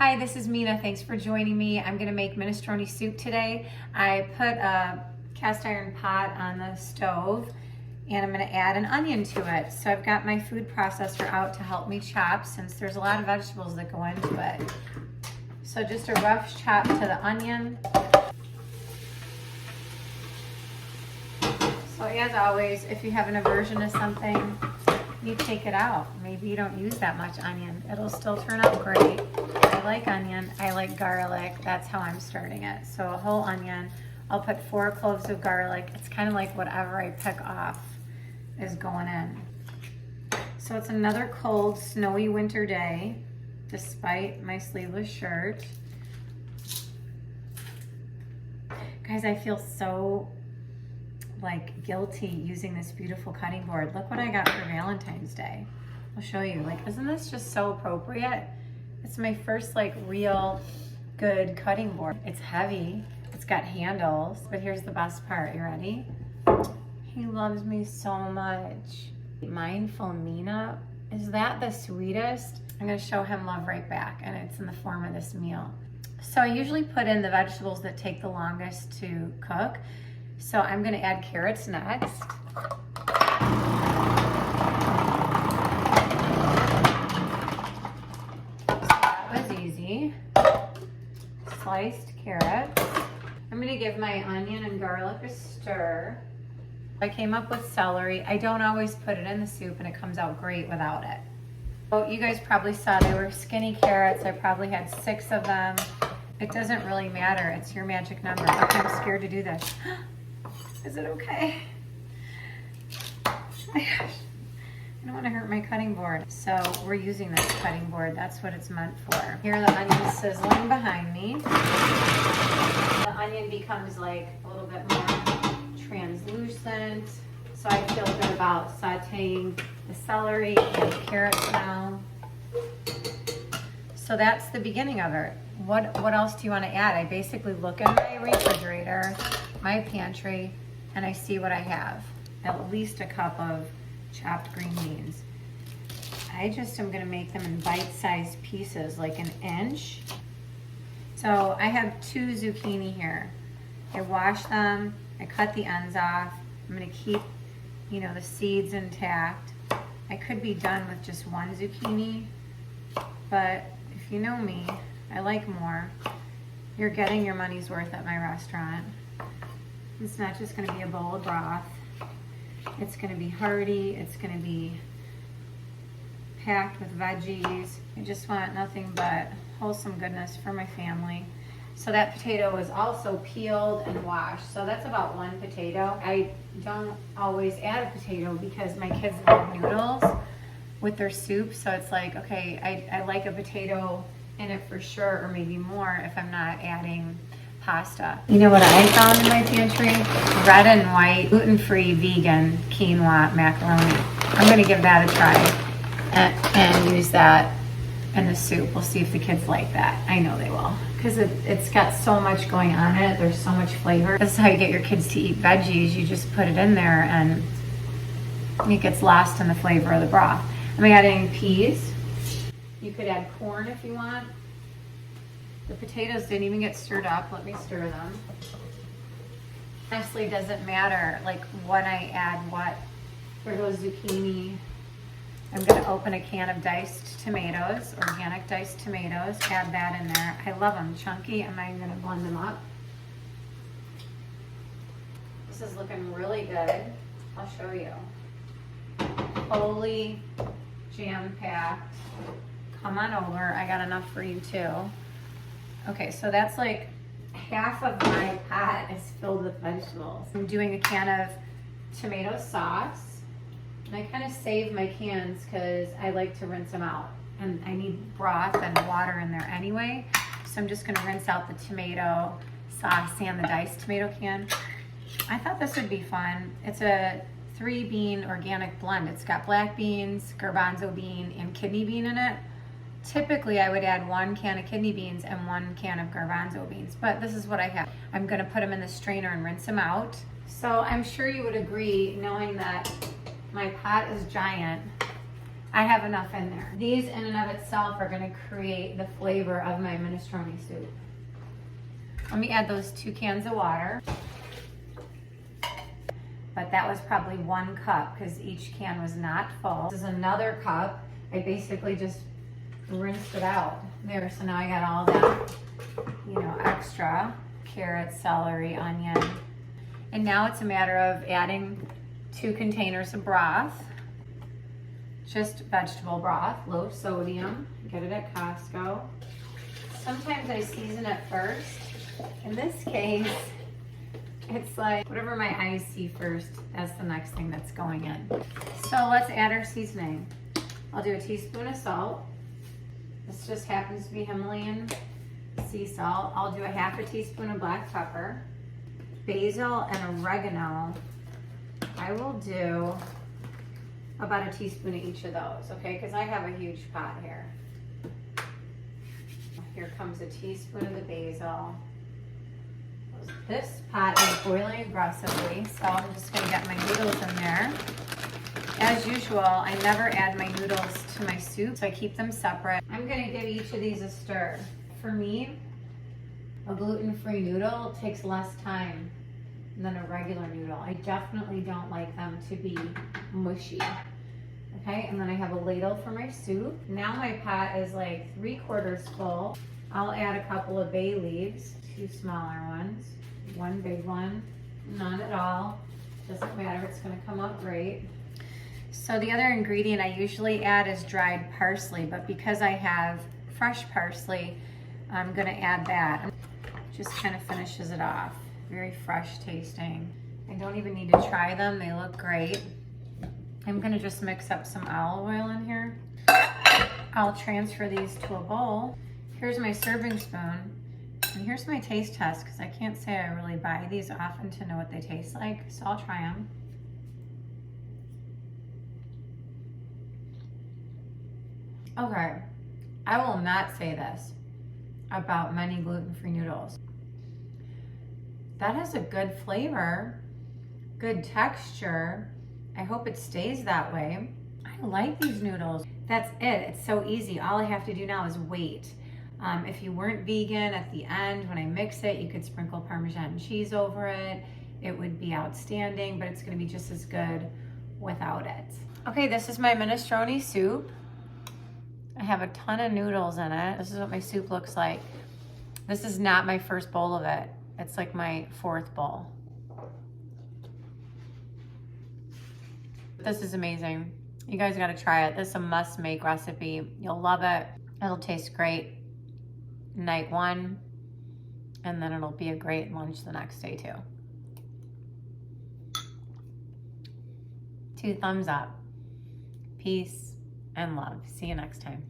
Hi, this is Mina. Thanks for joining me. I'm gonna make minestrone soup today. I put a cast iron pot on the stove and I'm gonna add an onion to it. So I've got my food processor out to help me chop since there's a lot of vegetables that go into it. So just a rough chop to the onion. So as always, if you have an aversion to something, you take it out. Maybe you don't use that much onion. It'll still turn out great. I like onion, I like garlic. That's how I'm starting it. So a whole onion. I'll put 4 cloves of garlic. It's kind of like whatever I pick off is going in. So it's another cold, snowy winter day, despite my sleeveless shirt. Guys, I feel so like guilty using this beautiful cutting board. Look what I got for Valentine's Day. I'll show you. Like, isn't this just so appropriate? It's my first like real good cutting board. It's heavy, it's got handles, but here's the best part. You ready? He loves me so much. Mindful Mina, is that the sweetest? I'm gonna show him love right back, and it's in the form of this meal. So I usually put in the vegetables that take the longest to cook. So I'm gonna add carrots next. So that was easy. Sliced carrots. I'm gonna give my onion and garlic a stir. I came up with celery. I don't always put it in the soup and it comes out great without it. So you guys probably saw they were skinny carrots. I probably had 6 of them. It doesn't really matter. It's your magic number. Okay, I'm scared to do this. Is it okay? Oh my gosh. I don't want to hurt my cutting board. So we're using this cutting board. That's what it's meant for. Here are the onions sizzling behind me. The onion becomes like a little bit more translucent. So I feel good about sauteing the celery and the carrots now. So that's the beginning of it. What else do you want to add? I basically look in my refrigerator, my pantry, and I see what I have. At least a cup of chopped green beans. I just am gonna make them in bite-sized pieces, like an inch. So I have 2 zucchini here. I wash them, I cut the ends off. I'm gonna keep, the seeds intact. I could be done with just 1 zucchini, but if you know me, I like more. You're getting your money's worth at my restaurant. It's not just gonna be a bowl of broth. It's gonna be hearty. It's gonna be packed with veggies. I just want nothing but wholesome goodness for my family. So that potato was also peeled and washed. So that's about 1 potato. I don't always add a potato because my kids love noodles with their soup. So it's like, okay, I like a potato in it for sure, or maybe more if I'm not adding pasta. You know what I found in my pantry? Red and white, gluten-free, vegan quinoa macaroni. I'm gonna give that a try and use that in the soup. We'll see if the kids like that. I know they will, because it's got so much going on in it. There's so much flavor. This is how you get your kids to eat veggies. You just put it in there and it gets lost in the flavor of the broth. I'm adding peas. You could add corn if you want. The potatoes didn't even get stirred up. Let me stir them. Honestly, doesn't matter like when I add what. For those zucchini, I'm gonna open a can of diced tomatoes, organic diced tomatoes, add that in there. I love them chunky. I'm not even gonna blend them up. This is looking really good. I'll show you. Holy jam-packed. Come on over, I got enough for you too. Okay, so that's like half of my pot is filled with vegetables. I'm doing a can of tomato sauce. And I kind of save my cans because I like to rinse them out. And I need broth and water in there anyway. So I'm just gonna rinse out the tomato sauce and the diced tomato can. I thought this would be fun. It's a 3-bean organic blend. It's got black beans, garbanzo bean, and kidney bean in it. Typically, I would add 1 can of kidney beans and 1 can of garbanzo beans, but this is what I have. I'm gonna put them in the strainer and rinse them out. So I'm sure you would agree, knowing that my pot is giant, I have enough in there. These in and of itself are gonna create the flavor of my minestrone soup. Let me add those 2 cans of water. But that was probably 1 cup because each can was not full. This is another cup. I basically just rinsed it out. There, so now I got all that, extra carrot, celery, onion. And now it's a matter of adding 2 containers of broth. Just vegetable broth, low sodium. Get it at Costco. Sometimes I season it first. In this case, it's like whatever my eyes see first, that's the next thing that's going in. So let's add our seasoning. I'll do a teaspoon of salt. This just happens to be Himalayan sea salt. I'll do a half a teaspoon of black pepper. Basil and oregano, I will do about a teaspoon of each of those, okay? Because I have a huge pot here. Here comes a teaspoon of the basil. This pot is boiling aggressively, so I'm just gonna get my noodles in there. As usual, I never add my noodles to my soup, so I keep them separate. I'm gonna give each of these a stir. For me, a gluten-free noodle takes less time than a regular noodle. I definitely don't like them to be mushy. Okay, and then I have a ladle for my soup. Now my pot is like 3/4 full. I'll add a couple of bay leaves, 2 smaller ones, 1 big one, none at all. Doesn't matter, it's gonna come out great. So the other ingredient I usually add is dried parsley, but because I have fresh parsley, I'm gonna add that. Just kind of finishes it off. Very fresh tasting. I don't even need to try them, they look great. I'm gonna just mix up some olive oil in here. I'll transfer these to a bowl. Here's my serving spoon, and here's my taste test, because I can't say I really buy these often to know what they taste like, so I'll try them. Okay, I will not say this about many gluten-free noodles. That has a good flavor, good texture. I hope it stays that way. I like these noodles. That's it, it's so easy. All I have to do now is wait. If you weren't vegan, at the end, when I mix it, you could sprinkle Parmesan cheese over it. It would be outstanding, but it's gonna be just as good without it. Okay, this is my minestrone soup. I have a ton of noodles in it. This is what my soup looks like. This is not my first bowl of it. It's like my 4th bowl. This is amazing. You guys gotta try it. This is a must-make recipe. You'll love it. It'll taste great night 1, and then it'll be a great lunch the next day too. 2 thumbs up. Peace and love. See you next time.